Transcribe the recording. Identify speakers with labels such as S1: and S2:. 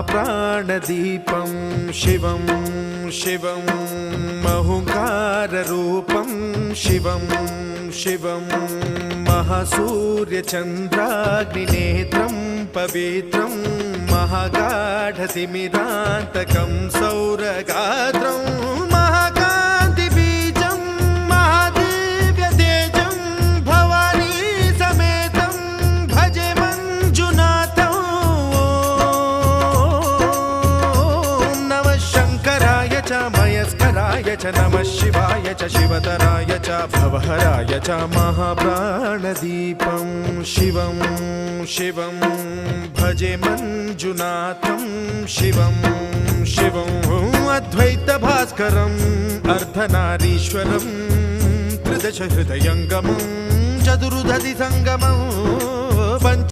S1: महाप्राणदीपं शिवं शिवं महुङ्काररूपं शिवं शिवं महासूर्यचन्द्राग्निनेत्रं पवित्रं महागाढतिमिरान्तकं सौरगात्रं महाकान्तिबीजं महादिव्यतेजं भवानी समेतं भजे मञ्जुनाथं। ॐ नमः शङ्कराय च मयस्कराय च नमः शिवाय च शिवतराय च भवहराय च महाप्राणदीपं शिवं शिवं भजे मञ्जुनाथं शिवं शिवं अद्वैतभास्करम् अर्धनारीश्वरं त्रिदशहृदयङ्गमं चतुर्दधिसङ्गमं पञ्च